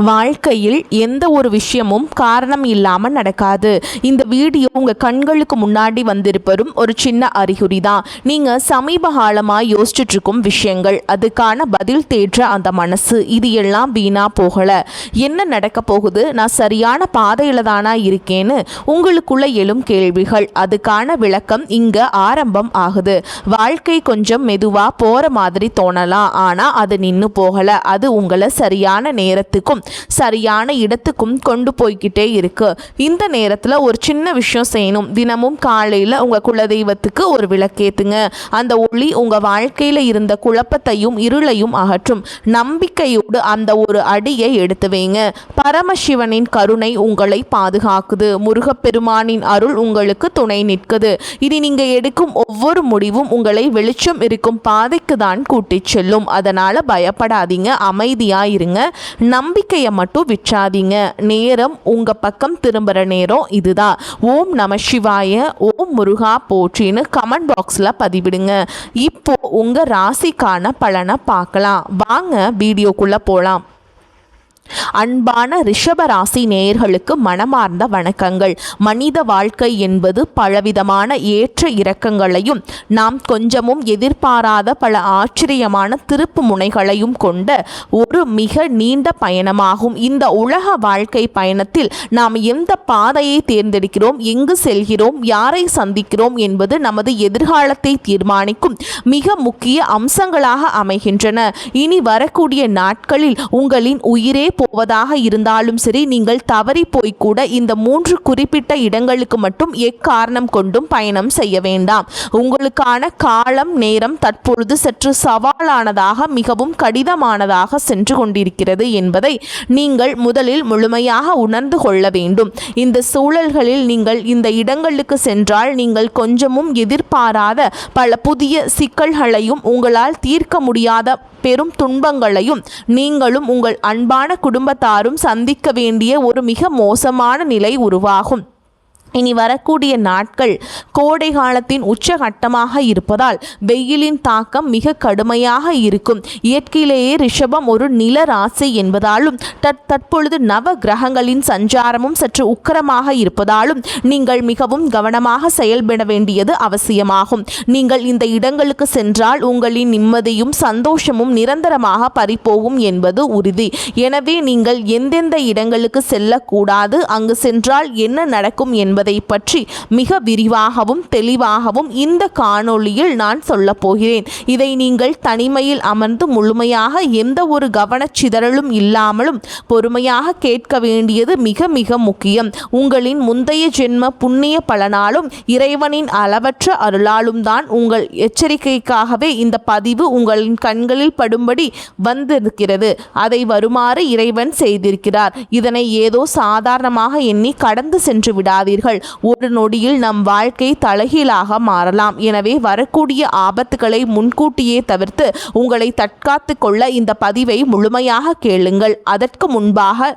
வாழ்க்கையில் எந்த ஒரு விஷயமும் காரணம் இல்லாமல் நடக்காது. இந்த வீடியோ உங்கள் கண்களுக்கு முன்னாடி வந்திருப்பதும் ஒரு சின்ன அறிகுறி தான். நீங்கள் சமீப காலமாக யோசிச்சுட்டு இருக்கும் விஷயங்கள், அதுக்கான பதில் தேற்ற அந்த மனசு, இது எல்லாம் வீணா போகலை. என்ன நடக்க போகுது, நான் சரியான பாதையில் தானா இருக்கேன்னு உங்களுக்குள்ள எழும் கேள்விகள், அதுக்கான விளக்கம் இங்கே ஆரம்பம் ஆகுது. வாழ்க்கை கொஞ்சம் மெதுவாக போகிற மாதிரி தோணலாம், ஆனால் அது நின்று போகலை. அது உங்களை சரியான நேரத்துக்கும் சரியான இடத்துக்கும் கொண்டு போய்கிட்டே இருக்கு. இந்த நேரத்தில் ஒரு சின்ன விஷயம் செய்யணும். தினமும் காலையில் உங்கள் குலதெய்வத்துக்கு ஒரு விளக்கேத்துங்க. அந்த ஒளி உங்கள் வாழ்க்கையில் இருந்த குழப்பத்தையும் இருளையும் அகற்றும். நம்பிக்கையோடு அந்த ஒரு அடியை எடுத்து வைங்க. பரமசிவனின் கருணை உங்களை பாதுகாக்குது. முருகப்பெருமானின் அருள் உங்களுக்கு துணை நிற்குது. இனி நீங்கள் எடுக்கும் ஒவ்வொரு முடிவும் உங்களை வெளிச்சம் இருக்கும் பாதைக்கு தான் கூட்டிச் செல்லும். அதனால் பயப்படாதீங்க, அமைதியாக இருங்க. நம்பிக்கையை மட்டும் விற்றாதீங்க. நேரம் உங்க பக்கம் திரும்புற நேரம் இதுதான். ஓம் நம சிவாய, ஓம் முருகா போற்றின்னு கமெண்ட் பாக்ஸ்ல பதிவிடுங்க. இப்போ உங்க ராசிக்கான பலனை பார்க்கலாம். வாங்க வீடியோக்குள்ள போலாம். அன்பான ரிஷப ராசி நேயர்களுக்கு மனமார்ந்த வணக்கங்கள். மனித வாழ்க்கை என்பது பலவிதமான ஏற்ற இறக்கங்களையும் நாம் கொஞ்சமும் எதிர்பாராத பல ஆச்சரியமான திருப்பு முனைகளையும் கொண்ட ஒரு மிக நீண்ட பயணமாகும். இந்த உலக வாழ்க்கை பயணத்தில் நாம் எந்த பாதையை தேர்ந்தெடுக்கிறோம், எங்கு செல்கிறோம், யாரை சந்திக்கிறோம் என்பது நமது எதிர்காலத்தை தீர்மானிக்கும் மிக முக்கிய அம்சங்களாக அமைகின்றன. இனி வரக்கூடிய நாட்களில் உங்களின் உயிரே போவதாக இருந்தாலும் சரி, நீங்கள் தவறி போய்க்கூட இந்த 3 குறிப்பிட்ட இடங்களுக்கு மட்டும் எக்காரணம் கொண்டும் பயணம் செய்ய வேண்டாம். உங்களுக்கான காலம் நேரம் தற்பொழுது சற்று சவாலானதாக, மிகவும் கடினமானதாக சென்று கொண்டிருக்கிறது என்பதை நீங்கள் முதலில் முழுமையாக உணர்ந்து கொள்ள வேண்டும். இந்த சூழல்களில் நீங்கள் இந்த இடங்களுக்கு சென்றால் நீங்கள் கொஞ்சமும் எதிர்பாராத பல புதிய சிக்கல்களையும் உங்களால் தீர்க்க முடியாத பெரும் துன்பங்களையும் நீங்களும் உங்கள் அன்பான குடும்பத்தாரும் சந்திக்க வேண்டிய ஒரு மிக மோசமான நிலை உருவாகும். இனி வரக்கூடிய நாட்கள் கோடை காலத்தின் உச்சகட்டமாக இருப்பதால் வெயிலின் தாக்கம் மிக கடுமையாக இருக்கும். இயற்கையிலேயே ரிஷபம் ஒரு நில ராசி என்பதாலும் தற்பொழுது நவ கிரகங்களின் சஞ்சாரமும் சற்று உக்கிரமாக இருப்பதாலும் நீங்கள் மிகவும் கவனமாக செயல்பட வேண்டியது அவசியமாகும். நீங்கள் இந்த இடங்களுக்கு சென்றால் உங்களின் நிம்மதியும் சந்தோஷமும் நிரந்தரமாக பறிப்போகும் என்பது உறுதி. எனவே நீங்கள் எந்தெந்த இடங்களுக்கு செல்லக்கூடாது, அங்கு சென்றால் என்ன நடக்கும் என்பதை பற்றி மிக விரிவாகவும் தெளிவாகவும் இந்த காணொளியில் நான் சொல்ல போகிறேன். இதை நீங்கள் தனிமையில் அமர்ந்து முழுமையாக எந்த ஒரு கவனச்சிதறலும் இல்லாமலும் பொறுமையாக கேட்க வேண்டியது மிக மிக முக்கியம். உங்களின் முந்தைய ஜென்ம புண்ணிய பலனாலும் இறைவனின் அளவற்ற அருளாலும் தான் உங்கள் எச்சரிக்கைக்காகவே இந்த பதிவு உங்களின் கண்களில் படும்படி வந்திருக்கிறது. அதை வருமாறு இறைவன் செய்திருக்கிறார். இதனை ஏதோ சாதாரணமாக எண்ணி கடந்து சென்று விடாதீர்கள். ஒரு நொடியில் நம் வாழ்க்கை தலைகீழாக மாறலாம். எனவே வரக்கூடிய ஆபத்துகளை முன்கூட்டியே தவிர்த்து உங்களை தற்காத்து கொள்ள இந்த பதிவை முழுமையாக கேளுங்கள். அதற்கு முன்பாக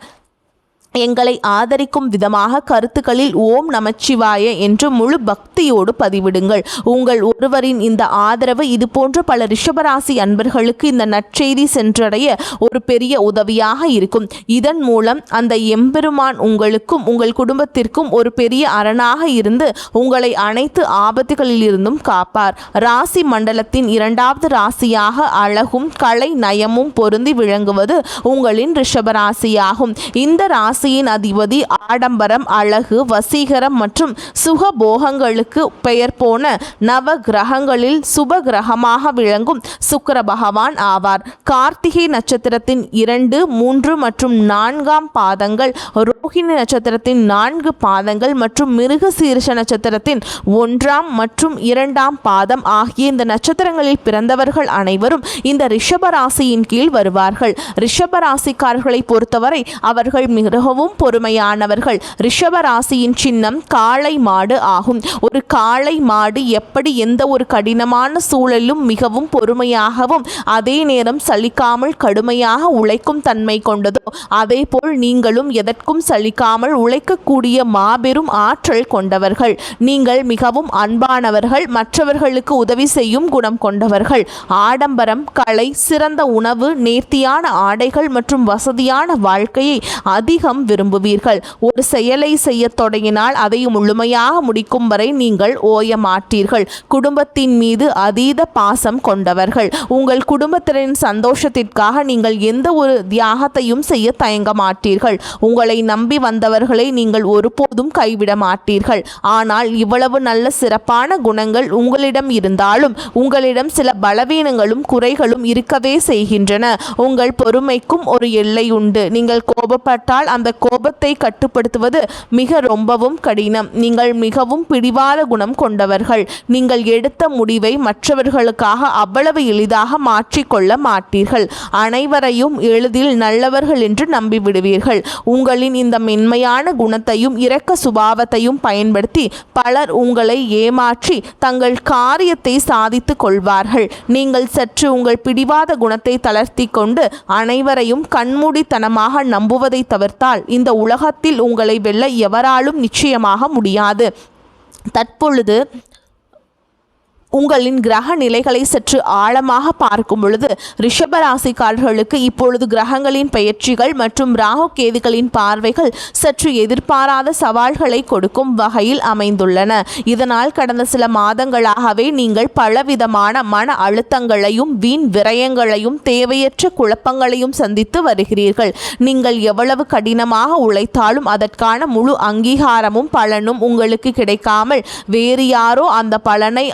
எங்களை ஆதரிக்கும் விதமாக கருத்துக்களில் ஓம் நமச்சிவாய என்று முழு பக்தியோடு பதிவிடுங்கள். உங்கள் ஒருவரின் இந்த ஆதரவு இது போன்ற பல ரிஷபராசி அன்பர்களுக்கு இந்த நற்செய்தி சென்றடைய ஒரு பெரிய உதவியாக இருக்கும். இதன் மூலம் அந்த எம்பெருமான் உங்களுக்கும் உங்கள் குடும்பத்திற்கும் ஒரு பெரிய அரணாக இருந்து உங்களை அனைத்து ஆபத்துகளில் இருந்தும் காப்பார். ராசி மண்டலத்தின் 2வது ராசியாக அழகும் கலை நயமும் பொருந்தி விளங்குவது உங்களின் ரிஷபராசியாகும். இந்த ராசியின் அதிபதி ஆடம்பரம், அழகு, வசீகரம் மற்றும் சுகபோகங்களுக்கு பெயர் போன நவ கிரகங்களில் சுப கிரகமாக விளங்கும் சுக்கிர பகவான் ஆவார். கார்த்திகை நட்சத்திரத்தின் 2, 3 மற்றும் 4ஆம் பாதங்கள், ரோஹிணி நட்சத்திரத்தின் 4 பாதங்கள் மற்றும் மிருகசீரிஷ நட்சத்திரத்தின் 1ஆம் மற்றும் 2ஆம் பாதம் ஆகிய இந்த நட்சத்திரங்களில் பிறந்தவர்கள் அனைவரும் இந்த ரிஷபராசியின் கீழ் வருவார்கள். ரிஷபராசிக்காரர்களை பொறுத்தவரை அவர்கள் மிகவும் பொறுமையானவர்கள். ரிஷப ராசியின் சின்னம் காளை மாடு ஆகும். ஒரு காளை மாடு எப்படி எந்த ஒரு கடினமான சூழலும் மிகவும் பொறுமையாகவும் அதே நேரம் சலிக்காமல் கடுமையாக உழைக்கும் தன்மை கொண்டதோ அதேபோல் நீங்களும் எதற்கும் சலிக்காமல் உழைக்கக்கூடிய மாபெரும் ஆற்றல் கொண்டவர்கள். நீங்கள் மிகவும் அன்பானவர்கள், மற்றவர்களுக்கு உதவி செய்யும் குணம் கொண்டவர்கள். ஆடம்பரம், கலை, சிறந்த உணவு, நேர்த்தியான ஆடைகள் மற்றும் வசதியான வாழ்க்கையை அதிகம் விரும்புவீர்கள். ஒரு செயலை செய்ய தொடங்கினால் அதை முழுமையாக முடிக்கும் வரை நீங்கள் ஓய மாட்டீர்கள். குடும்பத்தின் மீது அதீத பாசம் கொண்டவர்கள். உங்கள் குடும்பத்தினரின் சந்தோஷத்திற்காக நீங்கள் எந்த ஒரு தியாகத்தையும் செய்ய தயங்க மாட்டீர்கள். உங்களை நம்பி வந்தவர்களை நீங்கள் ஒருபோதும் கைவிட மாட்டீர்கள். ஆனால் இவ்வளவு நல்ல சிறப்பான குணங்கள் உங்களிடம் இருந்தாலும் உங்களிடம் சில பலவீனங்களும் குறைகளும் இருக்கவே செய்கின்றன. உங்கள் பொறுமைக்கும் ஒரு எல்லை உண்டு. நீங்கள் கோபப்பட்டால் அந்த கோபத்தை கட்டுப்படுத்துவது ரொம்பவும் கடினம். நீங்கள் மிகவும் பிடிவாத குணம் கொண்டவர்கள். நீங்கள் எடுத்த முடிவை மற்றவர்களுக்காக அவ்வளவு எளிதாக மாற்றிக்கொள்ள மாட்டீர்கள். அனைவரையும் எளிதில் நல்லவர்கள் என்று நம்பிவிடுவீர்கள். உங்களின் இந்த மென்மையான குணத்தையும் இரக்க சுபாவத்தையும் பயன்படுத்தி பலர் உங்களை ஏமாற்றி தங்கள் காரியத்தை சாதித்துக் கொள்வார்கள். நீங்கள் சற்று உங்கள் பிடிவாத குணத்தை தளர்த்தி கொண்டு அனைவரையும் கண்மூடித்தனமாக நம்புவதை தவிர்த்தால் இந்த உலகத்தில் உங்களை வெல்ல எவராலும் நிச்சயமாக முடியாது. தற்பொழுது உங்களின் கிரக நிலைகளை சற்று ஆழமாக பார்க்கும் பொழுது ரிஷபராசிக்காரர்களுக்கு இப்பொழுது கிரகங்களின் பெயர்ச்சிகள் மற்றும் ராகு கேதுகளின் பார்வைகள் சற்று எதிர்பாராத சவால்களை கொடுக்கும் வகையில் அமைந்துள்ளன. இதனால் கடந்த சில மாதங்களாகவே நீங்கள் பலவிதமான மன அழுத்தங்களையும் வீண் விரயங்களையும் தேவையற்ற குழப்பங்களையும் சந்தித்து வருகிறீர்கள். நீங்கள் எவ்வளவு கடினமாக உழைத்தாலும் அதற்கான முழு அங்கீகாரமும் பலனும் உங்களுக்கு கிடைக்காமல் வேறு யாரோ அந்த பலனை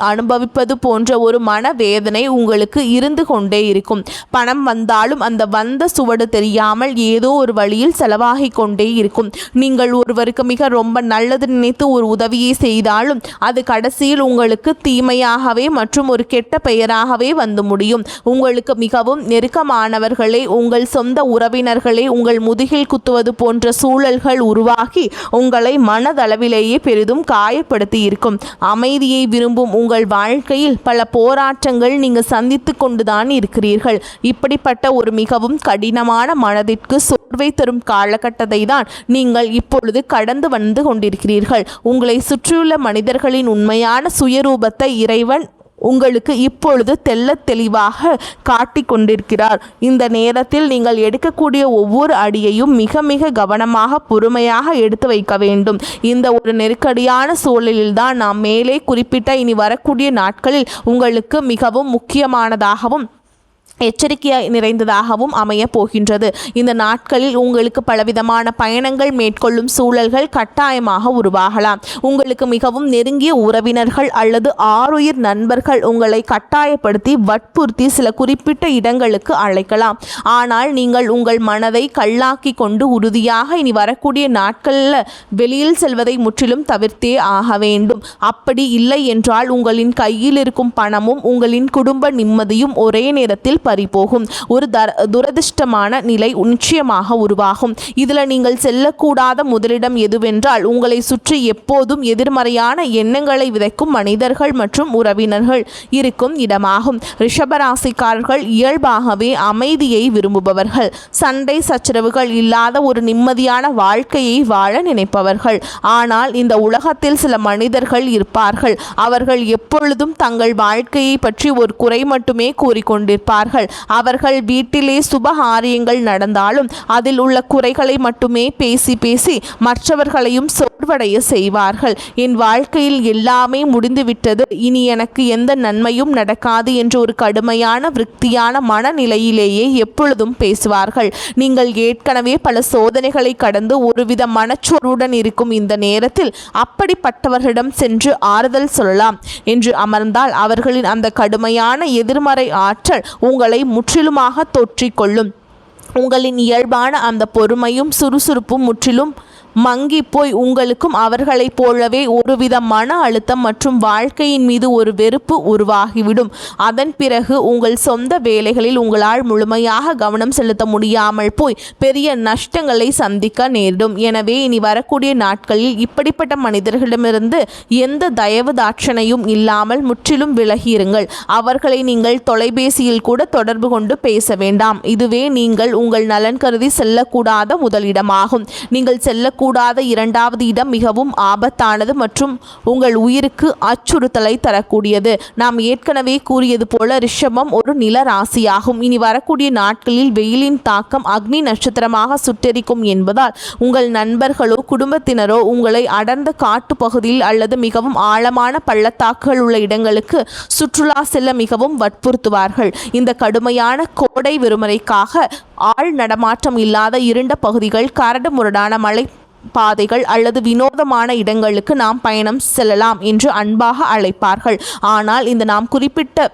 போன்ற ஒரு மனவேதனை உங்களுக்கு இருந்து கொண்டே இருக்கும். பணம் வந்தாலும் அந்த வந்த சுவடு தெரியாமல் ஏதோ ஒரு வழியில் செலவாகி கொண்டே இருக்கும். நீங்கள் ஒருவருக்கு ரொம்ப நல்லது நினைத்து ஒரு உதவியை செய்தாலும் அது கடைசியில் உங்களுக்கு தீமையாகவே மற்றும் ஒரு கெட்ட பெயராகவே வந்து முடியும். உங்களுக்கு மிகவும் நெருக்கமானவர்களே, உங்கள் சொந்த உறவினர்களே உங்கள் முதுகில் குத்துவது போன்ற சூழல்கள் உருவாகி உங்களை மனதளவிலேயே பெரிதும் காயப்படுத்தி இருக்கும். அமைதியை விரும்பும் உங்கள் வாழ்க்கையில் பல போராட்டங்கள் நீங்கள் சந்தித்து கொண்டுதான் இருக்கிறீர்கள். இப்படிப்பட்ட ஒரு மிகவும் கடினமான மனதிற்கு சோர்வை தரும் காலகட்டத்தை தான் நீங்கள் இப்பொழுது கடந்து வந்து கொண்டிருக்கிறீர்கள். உங்களை சுற்றியுள்ள மனிதர்களின் உண்மையான சுயரூபத்தை இறைவன் உங்களுக்கு இப்பொழுது தெள்ளத் தெளிவாக காட்டிக் கொண்டிருக்கிறார். இந்த நேரத்தில் நீங்கள் எடுக்கக்கூடிய ஒவ்வொரு அடியையும் மிக மிக கவனமாக பொறுமையாக எடுத்து வைக்க வேண்டும். இந்த ஒரு நெருக்கடியான சூழலில்தான் நாம் மேலே குறிப்பிட்ட இனி வரக்கூடிய நாட்களில் உங்களுக்கு மிகவும் முக்கியமானதாகவும் எச்சரிக்கையாய் நிறைந்ததாகவும் அமைய போகின்றது. இந்த நாட்களில் உங்களுக்கு பலவிதமான பயணங்கள் மேற்கொள்ளும் சூழல்கள் கட்டாயமாக உருவாகலாம். உங்களுக்கு மிகவும் நெருங்கிய உறவினர்கள் அல்லது ஆருயிர் நண்பர்கள் உங்களை கட்டாயப்படுத்தி வற்புறுத்தி சில குறிப்பிட்ட இடங்களுக்கு அழைக்கலாம். ஆனால் நீங்கள் உங்கள் மனதை கல்லாக்கி கொண்டு உறுதியாக இனி வரக்கூடிய நாட்களில் வெளியில் செல்வதை முற்றிலும் தவிர்த்தே ஆக வேண்டும். அப்படி இல்லை என்றால் உங்களின் கையில் இருக்கும் பணமும் உங்களின் குடும்ப நிம்மதியும் ஒரே நேரத்தில் பறிபோகும். ஒரு துரதிர்ஷ்டமான நிலை நிச்சயமாக உருவாகும். இதில் நீங்கள் செல்லக்கூடாத முதலிடம் எதுவென்றால் உங்களை சுற்றி எப்போதும் எதிர்மறையான எண்ணங்களை விதைக்கும் மனிதர்கள் மற்றும் உறவினர்கள் இருக்கும் இடமாகும். ரிஷபராசிக்காரர்கள் இயல்பாகவே அமைதியை விரும்புபவர்கள். சண்டை சச்சரவுகள் இல்லாத ஒரு நிம்மதியான வாழ்க்கையை வாழ நினைப்பவர்கள். ஆனால் இந்த உலகத்தில் சில மனிதர்கள் இருப்பார்கள். அவர்கள் எப்பொழுதும் தங்கள் வாழ்க்கையை பற்றி ஒரு குறை மட்டுமே கூறிக்கொண்டிருப்பார்கள். அவர்கள் வீட்டிலே சுபகாரியங்கள் நடந்தாலும் அதில் உள்ள குறைகளை மட்டுமே பேசி பேசி மற்றவர்களையும் சோர்வடைய செய்வார்கள். என் வாழ்க்கையில் எல்லாமே முடிந்துவிட்டது, இனி எனக்கு எந்த நன்மையும் நடக்காது என்று ஒரு கடுமையான விரக்தியான மனநிலையிலேயே எப்பொழுதும் பேசுவார்கள். நீங்கள் ஏற்கனவே பல சோதனைகளை கடந்து ஒருவித மனச்சோர்வுடன் இருக்கும் இந்த நேரத்தில் அப்படிப்பட்டவர்களிடம் சென்று ஆறுதல் சொல்லலாம் என்று அமர்ந்தால் அவர்களின் அந்த கடுமையான எதிர்மறை ஆற்றல் உங்களை முற்றிலுமாக தொற்றிக்கொள்ளும். உங்களின் இயல்பான அந்த பொறுமையும் சுறுசுறுப்பும் முற்றிலும் மங்கி போய் உங்களுக்கும் அவர்களைப் போலவே ஒருவித மன அழுத்தம் மற்றும் வாழ்க்கையின் மீது ஒரு வெறுப்பு உருவாகிவிடும். அதன் பிறகு உங்கள் சொந்த வேலைகளில் உங்களால் முழுமையாக கவனம் செலுத்த முடியாமல் போய் பெரிய நஷ்டங்களை சந்திக்க நேரிடும். எனவே இனி வரக்கூடிய நாட்களில் இப்படிப்பட்ட மனிதர்களிடமிருந்து எந்த தயவு தாட்சணையும் இல்லாமல் முற்றிலும் விலகியிருங்கள். அவர்களை நீங்கள் தொலைபேசியில் கூட தொடர்பு கொண்டு பேச வேண்டாம். இதுவே நீங்கள் உங்கள் நலன் கருதி செல்லக்கூடாத முதலிடமாகும். நீங்கள் செல்லக்கூடாத இரண்டாவது இடம் மிகவும் ஆபத்தானது மற்றும் உங்கள் உயிருக்கு அச்சுறுத்தலை தரக்கூடியது. நாம் ஏற்கனவே கூறியது போல ரிஷபம் ஒரு நில ராசியாகும். இனி வரக்கூடிய நாட்களில் வெயிலின் தாக்கம் அக்னி நட்சத்திரமாக சுட்டெரிக்கும் என்பதால் உங்கள் நண்பர்களோ குடும்பத்தினரோ உங்களை அடர்ந்த காட்டு பகுதியில் அல்லது மிகவும் ஆழமான பள்ளத்தாக்குகள் உள்ள இடங்களுக்கு சுற்றுலா செல்ல மிகவும் வற்புறுத்துவார்கள். இந்த கடுமையான கோடை விடுமுறைக்காக ஆள் நடமாட்டம் இல்லாத இருண்ட பகுதிகள், கரடு முரடான மலை பாதைகள் அல்லது வினோதமான இடங்களுக்கு நாம் பயணம் செல்லலாம் என்று அன்பாக அழைப்பார்கள். ஆனால் இந்த நாம் குறிப்பிட்ட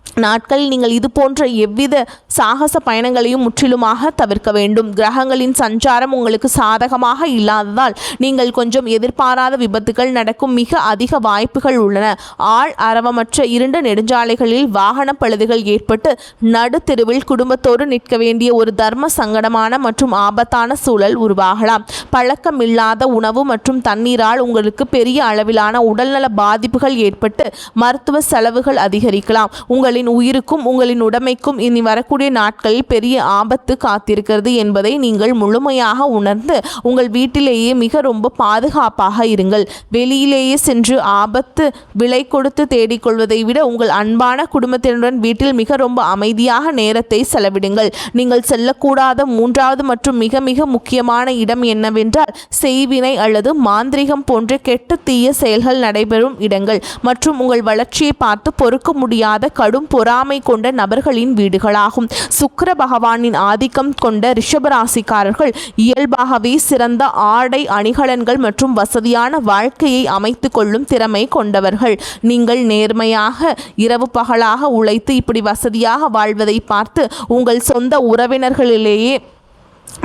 நாட்களில் நீங்கள் இது போன்ற எவ்வித சாகச பயணங்களையும் முற்றிலுமாக தவிர்க்க வேண்டும். கிரகங்களின் சஞ்சாரம் உங்களுக்கு சாதகமாக இல்லாததால் நீங்கள் கொஞ்சம் எதிர்பாராத விபத்துகள் நடக்கும் மிக அதிக வாய்ப்புகள் உள்ளன. ஆள் அரவமற்ற இருண்ட நெடுஞ்சாலைகளில் வாகன பழுதுகள் ஏற்பட்டு நடுத்தெருவில் குடும்பத்தோடு நிற்க வேண்டிய ஒரு தர்ம சங்கடமான மற்றும் ஆபத்தான சூழல் உருவாகலாம். பழக்கமில்லாத உணவு மற்றும் தண்ணீரால் உங்களுக்கு பெரிய அளவிலான உடல்நல பாதிப்புகள் ஏற்பட்டு மருத்துவ செலவுகள் அதிகரிக்கலாம். உங்களின் உயிருக்கும் உங்களின் உடைமைக்கும் இனி வரக்கூடிய நாட்களில் பெரிய ஆபத்து காத்திருக்கிறது என்பதை நீங்கள் முழுமையாக உணர்ந்து உங்கள் வீட்டிலேயே மிக ரொம்ப பாதுகாப்பாக இருங்கள். வெளியிலேயே சென்று ஆபத்து விலை கொடுத்து தேடிக்கொள்வதை விட உங்கள் அன்பான குடும்பத்தினருடன் வீட்டில் மிக ரொம்ப அமைதியாக நேரத்தை செலவிடுங்கள். நீங்கள் செல்லக்கூடாத மூன்றாவது மற்றும் மிக மிக முக்கியமான இடம் என்னவென்றால் செய்வினை அல்லது மாந்திரிகம் போன்ற கெட்ட தீய செயல்கள் நடைபெறும் இடங்கள் மற்றும் உங்கள் வளர்ச்சியை பார்த்து பொறுக்க முடியாத கடும் பொறாமை கொண்ட நபர்களின் வீடுகளாகும். சுக்கிர பகவானின் ஆதிக்கம் கொண்ட ரிஷபராசிக்காரர்கள் இயல்பாகவே சிறந்த ஆடை அணிகலன்கள் மற்றும் வசதியான வாழ்க்கையை அமைத்து கொள்ளும் திறமை கொண்டவர்கள். நீங்கள் நேர்மையாக இரவு பகலாக உழைத்து இப்படி வசதியாக வாழ்வதை பார்த்து உங்கள் சொந்த உறவினர்களிலேயே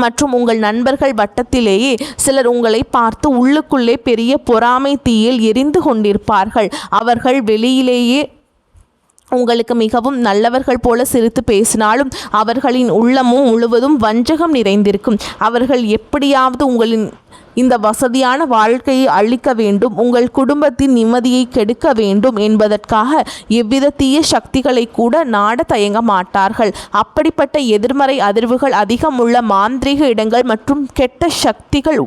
மற்றும் உங்கள் நண்பர்கள் வட்டத்திலேயே சிலர் உங்களை பார்த்து உள்ளுக்குள்ளே பெரிய பொறாமை தீயில் எரிந்து கொண்டிருப்பார்கள். அவர்கள் வெளியிலேயே உங்களுக்கு மிகவும் நல்லவர்கள் போல சிரித்து பேசினாலும் அவர்களின் உள்ளமும் முழுவதும் வஞ்சகம் நிறைந்திருக்கும். அவர்கள் எப்படியாவது உங்களின் இந்த வசதியான வாழ்க்கையை அழிக்க வேண்டும், உங்கள் குடும்பத்தின் நிம்மதியை கெடுக்க வேண்டும் என்பதற்காக எவ்வித தீய சக்திகளை கூட நாட தயங்க மாட்டார்கள். அப்படிப்பட்ட எதிர்மறை அதிர்வுகள் அதிகமுள்ள மாந்திரீக இடங்கள் மற்றும் கெட்ட சக்திகள்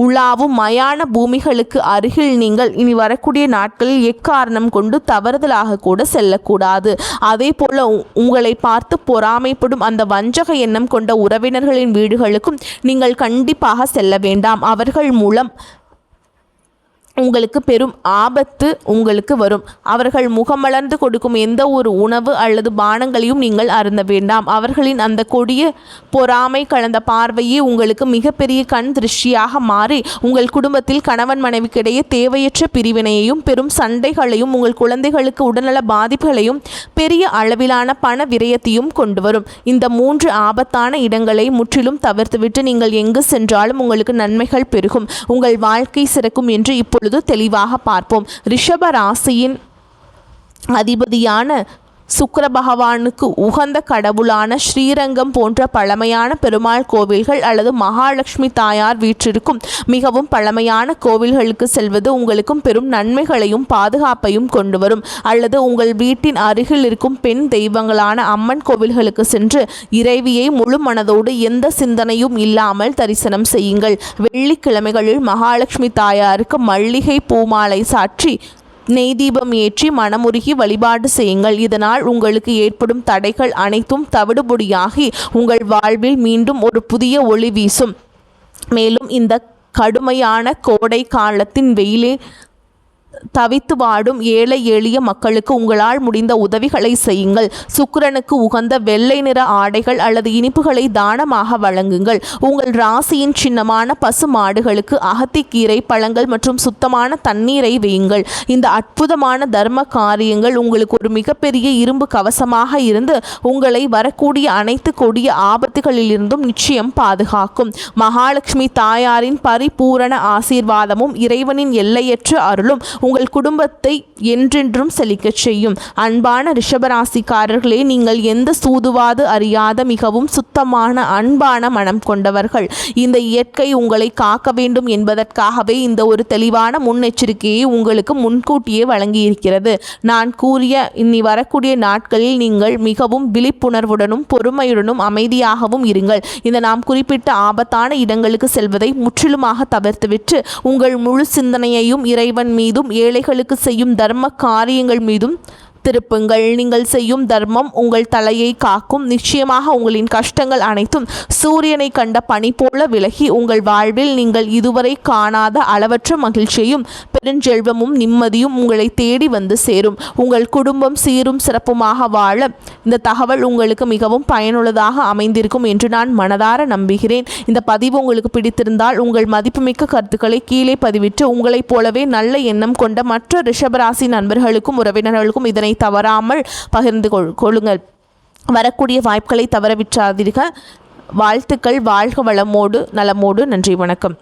உலாவும் மயான பூமிகளுக்கு அருகில் நீங்கள் இனி வரக்கூடிய நாட்களில் எக்காரணம் கொண்டு தவறுதலாக கூட செல்லக்கூடாது. அதே போல உங்களை பார்த்து பொறாமைப்படும் அந்த வஞ்சக எண்ணம் கொண்ட உறவினர்களின் வீடுகளுக்கும் நீங்கள் கண்டிப்பாக செல்ல வேண்டாம். அவர்கள் மூலம் உங்களுக்கு பெரும் ஆபத்து உங்களுக்கு வரும். அவர்கள் முகமலர்ந்து கொடுக்கும் எந்த ஒரு உணவு அல்லது பானங்களையும் நீங்கள் அருந்த வேண்டாம். அவர்களின் அந்த கொடிய பொறாமை கலந்த பார்வையே உங்களுக்கு மிகப்பெரிய கண் திருஷ்டியாக மாறி உங்கள் குடும்பத்தில் கணவன் மனைவிக்கிடையே தேவையற்ற பிரிவினையையும் பெரும் சண்டைகளையும் உங்கள் குழந்தைகளுக்கு உடல்நல பாதிப்புகளையும் பெரிய அளவிலான பண விரயத்தையும் கொண்டு வரும். இந்த 3 ஆபத்தான இடங்களை முற்றிலும் தவிர்த்துவிட்டு நீங்கள் எங்கு சென்றாலும் உங்களுக்கு நன்மைகள் பெருகும், உங்கள் வாழ்க்கை சிறக்கும் என்று இப்பொழுது தெளிவாக பார்ப்போம். ரிஷப ராசியின் அதிபதியான சுக்கிர பகவானுக்கு உகந்த கடவுளான ஸ்ரீரங்கம் போன்ற பழமையான பெருமாள் கோவில்கள் அல்லது மகாலட்சுமி தாயார் வீற்றிருக்கும் மிகவும் பழமையான கோவில்களுக்கு செல்வது உங்களுக்கும் பெரும் நன்மைகளையும் பாதுகாப்பையும் கொண்டு வரும். அல்லது உங்கள் வீட்டின் அருகில் இருக்கும் பெண் தெய்வங்களான அம்மன் கோவில்களுக்கு சென்று இறைவியை முழு மனதோடு எந்த சிந்தனையும் இல்லாமல் தரிசனம் செய்யுங்கள். வெள்ளிக்கிழமைகளில் மகாலட்சுமி தாயாருக்கு மல்லிகை பூமாலை சாற்றி நெய் தீபம் ஏற்றி மனமுருகி வழிபாடு செய்யுங்கள். இதனால் உங்களுக்கு ஏற்படும் தடைகள் அனைத்தும் தவிடுபொடியாகி உங்கள் வாழ்வில் மீண்டும் ஒரு புதிய ஒளி வீசும். மேலும் இந்த கடுமையான கோடை காலத்தின் வெயிலில் தவித்து வாடும் ஏழை எளிய மக்களுக்கு உங்களால் முடிந்த உதவிகளை செய்யுங்கள். சுக்கிரனுக்கு உகந்த வெள்ளை நிற ஆடைகள் அல்லது இனிப்புகளை தானமாக வழங்குங்கள். உங்கள் ராசியின் சின்னமான பசு மாடுகளுக்கு அகத்திக்கீரை பழங்கள் மற்றும் சுத்தமான தண்ணீரை வையுங்கள். இந்த அற்புதமான தர்ம காரியங்கள் உங்களுக்கு ஒரு மிகப்பெரிய இரும்பு கவசமாக இருந்து உங்களை வரக்கூடிய அனைத்து கொடிய ஆபத்துகளிலிருந்தும் நிச்சயம் பாதுகாக்கும். மகாலட்சுமி தாயாரின் பரிபூரண ஆசீர்வாதமும் இறைவனின் எல்லையற்ற அருளும் உங்கள் குடும்பத்தை என்றென்றும் செழிக்கச் செய்யும். அன்பான ரிஷபராசிக்காரர்களே, நீங்கள் எந்த சூதுவாது அறியாத மிகவும் சுத்தமான அன்பான மனம் கொண்டவர்கள். இந்த இயற்கை உங்களை காக்க வேண்டும் என்பதற்காகவே இந்த ஒரு தெளிவான முன்னெச்சரிக்கையை உங்களுக்கு முன்கூட்டியே வழங்கியிருக்கிறது. நான் கூறிய இனி வரக்கூடிய நாட்களில் நீங்கள் மிகவும் விழிப்புணர்வுடனும் பொறுமையுடனும் அமைதியாகவும் இருங்கள். இந்த நாம் குறிப்பிட்ட ஆபத்தான இடங்களுக்கு செல்வதை முற்றிலுமாக தவிர்த்துவிட்டு உங்கள் முழு சிந்தனையையும் இறைவன் மீதும் ஏழைகளுக்கு செய்யும் தர்ம காரியங்கள் மீதும் திருப்புங்கள். நீங்கள் செய்யும் தர்மம் உங்கள் தலையை காக்கும். நிச்சயமாக உங்களின் கஷ்டங்கள் அனைத்தும் சூரியனை கண்ட பனி போல விலகி உங்கள் வாழ்வில் நீங்கள் இதுவரை காணாத அளவற்ற மகிழ்ச்சியும் பெருஞ்செல்வமும் நிம்மதியும் உங்களை தேடி வந்து சேரும். உங்கள் குடும்பம் சீரும் சிறப்புமாக வாழ இந்த தகவல் உங்களுக்கு மிகவும் பயனுள்ளதாக அமைந்திருக்கும் என்று நான் மனதார நம்புகிறேன். இந்த பதிவு உங்களுக்கு பிடித்திருந்தால் உங்கள் மதிப்புமிக்க கருத்துக்களை கீழே பதிவிட்டு உங்களைப் போலவே நல்ல எண்ணம் கொண்ட மற்ற ரிஷபராசி நண்பர்களுக்கும் உறவினர்களுக்கும் இதனை தவறாமல் பகிர்ந்து கொள்ளுங்கள். வரக்கூடிய வாய்ப்புகளை தவறவிட்டாதீர்கள். வாழ்த்துக்கள். வாழ்க வளமோடு நலமோடு. நன்றி, வணக்கம்.